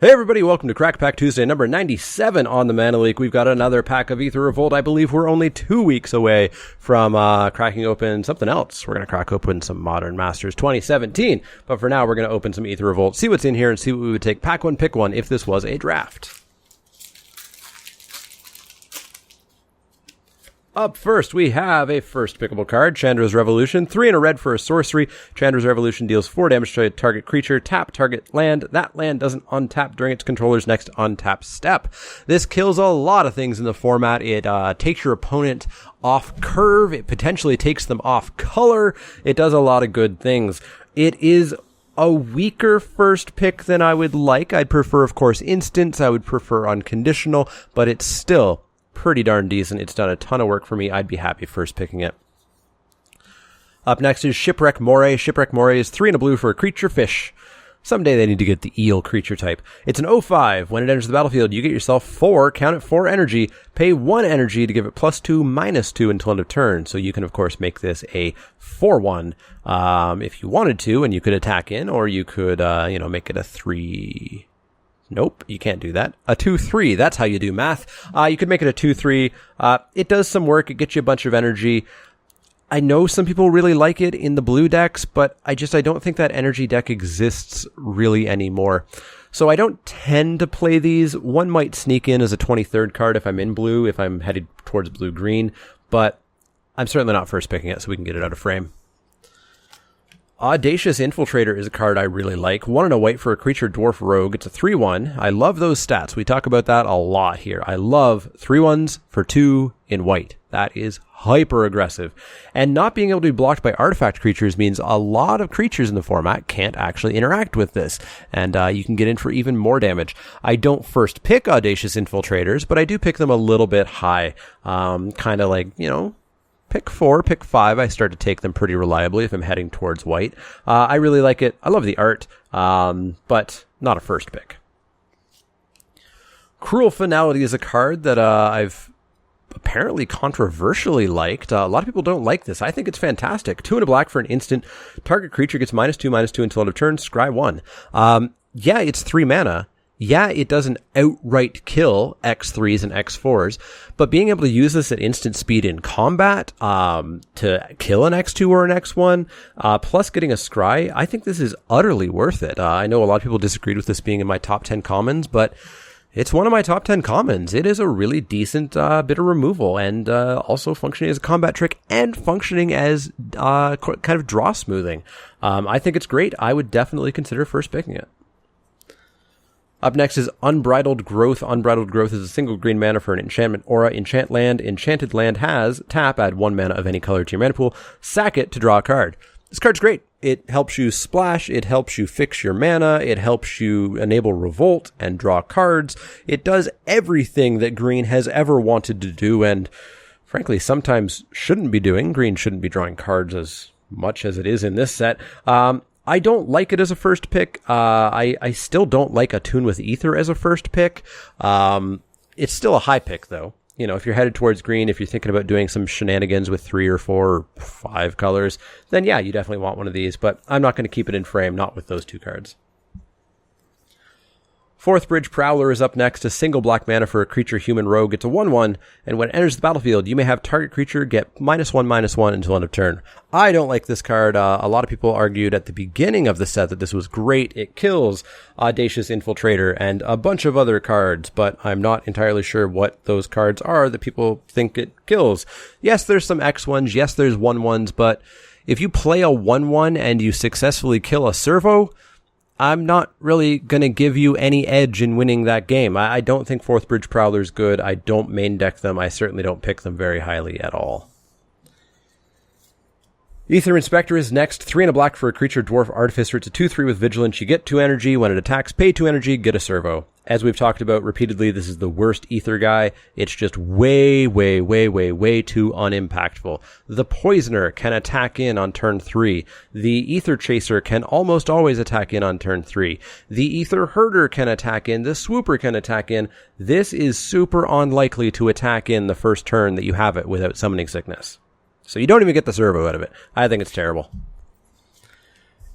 Hey everybody, welcome to Crack Pack Tuesday, number 97 on the Mana Leak. We've got another pack of Aether Revolt. I believe we're only 2 weeks away from cracking open something else. We're going to crack open some Modern Masters 2017. But for now, we're going to open some Aether Revolt, see what's in here, and see what we would take. Pack one, pick one, if this was a draft. Up first, we have a first pickable card, Chandra's Revolution. 3 and a red for a sorcery. Chandra's Revolution deals 4 damage to a target creature. Tap target land. That land doesn't untap during its controller's next untap step. This kills a lot of things in the format. It takes your opponent off curve. It potentially takes them off color. It does a lot of good things. It is a weaker first pick than I would like. I'd prefer, of course, instants. I would prefer unconditional, but it's still pretty darn decent. It's done a ton of work for me. I'd be happy first picking it. Up next is Shipwreck Moray. Shipwreck Moray is 3 and a blue for a creature fish. Someday they need to get the eel creature type. It's an 0/5. When it enters the battlefield, you get yourself 4, count it 4 energy, pay 1 energy to give it +2, -2 until end of turn. So you can, of course, make this a 4/1 if you wanted to, and you could attack in, or you could, make it a 3. Nope, you can't do that. A 2/3, that's how you do math. You could make it a 2/3. It does some work. It gets you a bunch of energy. I know some people really like it in the blue decks, but I don't think that energy deck exists really anymore. So I don't tend to play these. One might sneak in as a 23rd card if I'm in blue, if I'm headed towards blue-green, but I'm certainly not first picking it, so we can get it out of frame. Audacious Infiltrator is a card I really like. 1 and a white for a creature dwarf rogue. It's a 3/1. I love those stats. We talk about that a lot here. I love 3/1s for 2 in white. That is hyper aggressive. And not being able to be blocked by artifact creatures means a lot of creatures in the format can't actually interact with this. And you can get in for even more damage. I don't first pick Audacious Infiltrators, but I do pick them a little bit high. Kind of like, pick 4, pick 5. I start to take them pretty reliably if I'm heading towards white. I really like it. I love the art, but not a first pick. Cruel Finality is a card that I've apparently controversially liked. A lot of people don't like this. I think it's fantastic. 2 and a black for an instant. Target creature gets -2/-2 until end of turn. Scry 1. Yeah, it's 3 mana. Yeah, it doesn't outright kill X3s and X4s, but being able to use this at instant speed in combat to kill an X2 or an X1, plus getting a scry, I think this is utterly worth it. I know a lot of people disagreed with this being in my top 10 commons, but it's one of my top 10 commons. It is a really decent bit of removal, and also functioning as a combat trick and functioning as kind of draw smoothing. I think it's great. I would definitely consider first picking it. Up next is Unbridled Growth. Unbridled Growth is a single green mana for an enchantment aura. Enchant land. Enchanted land has tap, add 1 mana of any color to your mana pool. Sack it to draw a card. This card's great. It helps you splash. It helps you fix your mana. It helps you enable Revolt and draw cards. It does everything that green has ever wanted to do and, frankly, sometimes shouldn't be doing. Green shouldn't be drawing cards as much as it is in this set. I don't like it as a first pick. I still don't like Attune with Aether as a first pick. It's still a high pick, though. If you're headed towards green, if you're thinking about doing some shenanigans with 3 or 4 or 5 colors, then yeah, you definitely want one of these. But I'm not going to keep it in frame, not with those 2 cards. Fourth Bridge Prowler is up next. A single black mana for a creature human rogue. It's a 1/1, and when it enters the battlefield, you may have target creature get -1/-1 until end of turn. I don't like this card. A lot of people argued at the beginning of the set that this was great. It kills Audacious Infiltrator and a bunch of other cards, but I'm not entirely sure what those cards are that people think it kills. Yes, there's some X1s. Yes, there's 1/1s, but if you play a 1/1 and you successfully kill a servo, I'm not really going to give you any edge in winning that game. I don't think Fourth Bridge Prowler's good. I don't main deck them. I certainly don't pick them very highly at all. Aether Inspector is next. 3 and a black for a creature dwarf artificer. It's a 2/3 with vigilance. You get 2 energy. When it attacks, pay 2 energy, get a servo. As we've talked about repeatedly, this is the worst Aether guy. It's just way, way, way, way, way too unimpactful. The Poisoner can attack in on turn 3. The Aether Chaser can almost always attack in on turn 3. The Aether Herder can attack in. The Swooper can attack in. This is super unlikely to attack in the first turn that you have it without Summoning Sickness. So you don't even get the servo out of it. I think it's terrible.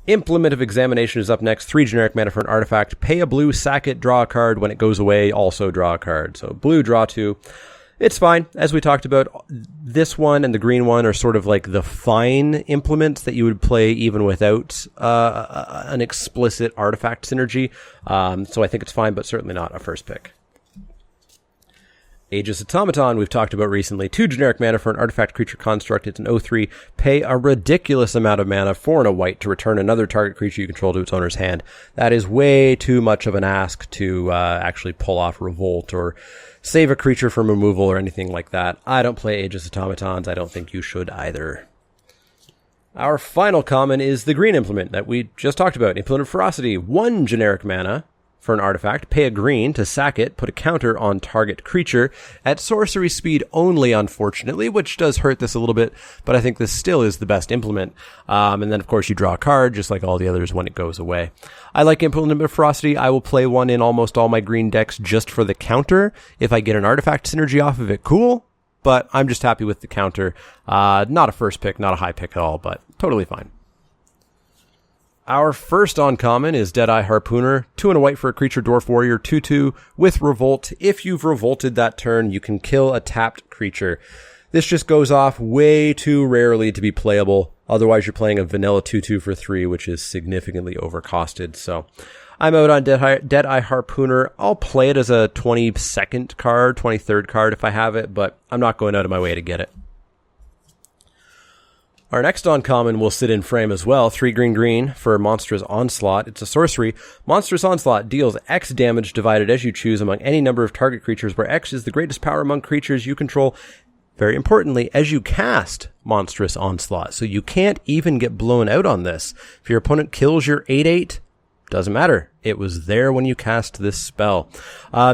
Implement of Examination is up next. 3 generic mana for an artifact. Pay a blue, sack it, draw a card. When it goes away, also draw a card. So blue, draw 2. It's fine. As we talked about, this one and the green one are sort of like the fine implements that you would play even without an explicit artifact synergy. So I think it's fine, but certainly not a first pick. Aegis Automaton, we've talked about recently. 2 generic mana for an artifact creature construct. It's an 0/3. Pay a ridiculous amount of mana, 4 and a white, to return another target creature you control to its owner's hand. That is way too much of an ask to actually pull off Revolt or save a creature from removal or anything like that. I don't play Aegis Automatons. I don't think you should either. Our final common is the green implement that we just talked about. Implement of Ferocity. 1 generic mana for an artifact. Pay a green to sack it, put a counter on target creature at sorcery speed only, unfortunately, which does hurt this a little bit, but I think this still is the best implement. And then, of course, you draw a card, just like all the others when it goes away. I like Implement of Ferocity. I will play one in almost all my green decks just for the counter. If I get an artifact synergy off of it, cool, but I'm just happy with the counter. Not a first pick, not a high pick at all, but totally fine. Our first uncommon is Deadeye Harpooner. 2 and a white for a creature, Dwarf Warrior, 2/2 with Revolt. If you've revolted that turn, you can kill a tapped creature. This just goes off way too rarely to be playable. Otherwise, you're playing a vanilla 2/2 for 3, which is significantly overcosted. So I'm out on Deadeye Harpooner. I'll play it as a 22nd card, 23rd card if I have it, but I'm not going out of my way to get it. Our next uncommon will sit in frame as well. 3 green for Monstrous Onslaught. It's a sorcery. Monstrous Onslaught deals X damage divided as you choose among any number of target creatures, where X is the greatest power among creatures you control. Very importantly, as you cast Monstrous Onslaught. So you can't even get blown out on this. If your opponent kills your 8/8, doesn't matter. It was there when you cast this spell.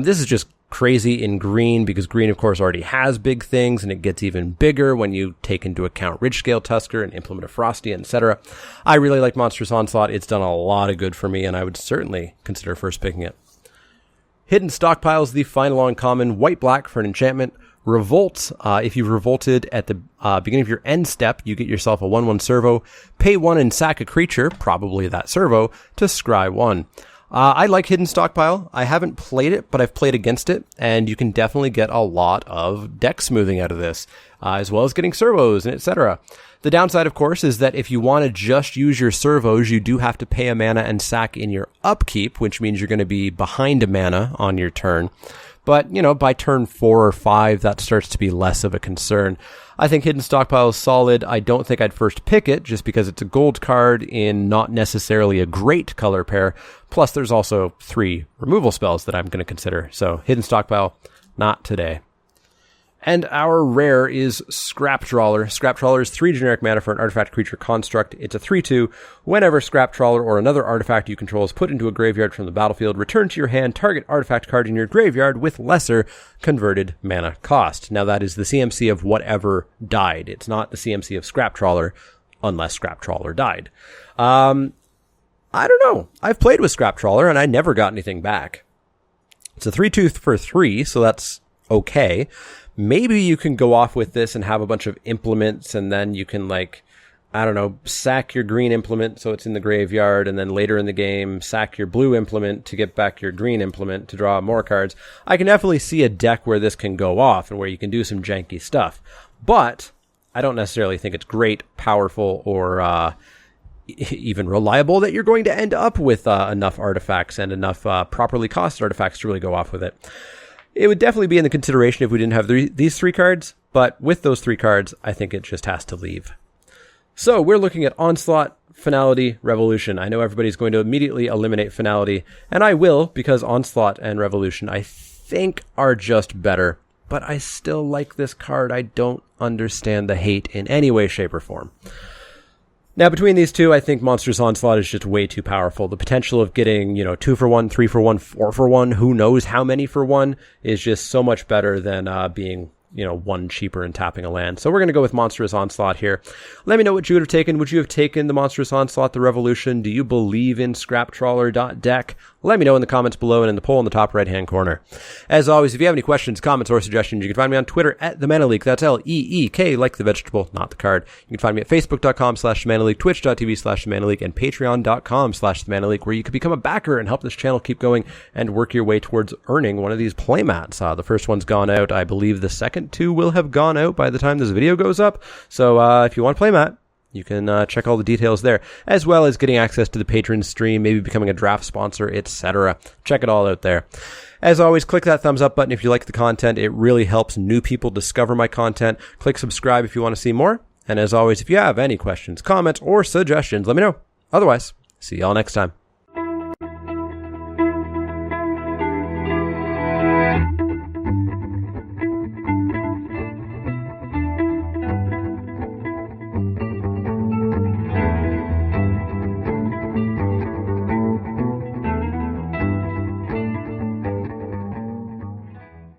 This is just crazy in green, because green, of course, already has big things, and it gets even bigger when you take into account Ridgescale Tusker and Implement of Frosty, etc. I really like Monstrous Onslaught. It's done a lot of good for me, and I would certainly consider first picking it. Hidden Stockpile is the final uncommon. White-black for an enchantment. Revolt. If you've revolted at the beginning of your end step, you get yourself a 1/1 servo. Pay 1 and sack a creature, probably that servo, to scry 1. I like Hidden Stockpile. I haven't played it, but I've played against it, and you can definitely get a lot of deck smoothing out of this, as well as getting servos and etc. The downside, of course, is that if you want to just use your servos, you do have to pay a mana and sack in your upkeep, which means you're going to be behind a mana on your turn. But, by turn 4 or 5, that starts to be less of a concern. I think Hidden Stockpile is solid. I don't think I'd first pick it, just because it's a gold card in not necessarily a great color pair. Plus, there's also 3 removal spells that I'm going to consider. So, Hidden Stockpile, not today. And our rare is Scrap Trawler. Scrap Trawler is 3 generic mana for an artifact creature construct. It's a 3/2. Whenever Scrap Trawler or another artifact you control is put into a graveyard from the battlefield, return to your hand target artifact card in your graveyard with lesser converted mana cost. Now that is the CMC of whatever died. It's not the CMC of Scrap Trawler, unless Scrap Trawler died. I don't know. I've played with Scrap Trawler and I never got anything back. It's a 3/2 for 3, so that's okay. Maybe you can go off with this and have a bunch of implements, and then you can, sack your green implement so it's in the graveyard, and then later in the game, sack your blue implement to get back your green implement to draw more cards. I can definitely see a deck where this can go off and where you can do some janky stuff. But I don't necessarily think it's great, powerful, or even reliable that you're going to end up with enough artifacts and enough properly costed artifacts to really go off with it. It would definitely be in the consideration if we didn't have these 3 cards, but with those 3 cards, I think it just has to leave. So we're looking at Onslaught, Finality, Revolution. I know everybody's going to immediately eliminate Finality, and I will, because Onslaught and Revolution, I think, are just better. But I still like this card. I don't understand the hate in any way, shape, or form. Now, between these two, I think Monstrous Onslaught is just way too powerful. The potential of getting, 2 for 1, 3 for 1, 4 for 1, who knows how many for 1, is just so much better than being, 1 cheaper and tapping a land. So we're going to go with Monstrous Onslaught here. Let me know what you would have taken. Would you have taken the Monstrous Onslaught, the Revolution? Do you believe in Scrap Trawler.deck? Let me know in the comments below and in the poll in the top right-hand corner. As always, if you have any questions, comments, or suggestions, you can find me on Twitter at The Mana Leak. That's L-E-E-K, like the vegetable, not the card. You can find me at facebook.com/TheManaLeak, twitch.tv/TheManaLeak, and patreon.com/TheManaLeak, where you can become a backer and help this channel keep going and work your way towards earning one of these playmats. The first one's gone out. I believe the second two will have gone out by the time this video goes up. So if you want a playmat, you can check all the details there, as well as getting access to the Patreon stream, maybe becoming a draft sponsor, etc. Check it all out there. As always, click that thumbs up button if you like the content. It really helps new people discover my content. Click subscribe if you want to see more. And as always, if you have any questions, comments, or suggestions, let me know. Otherwise, see y'all next time.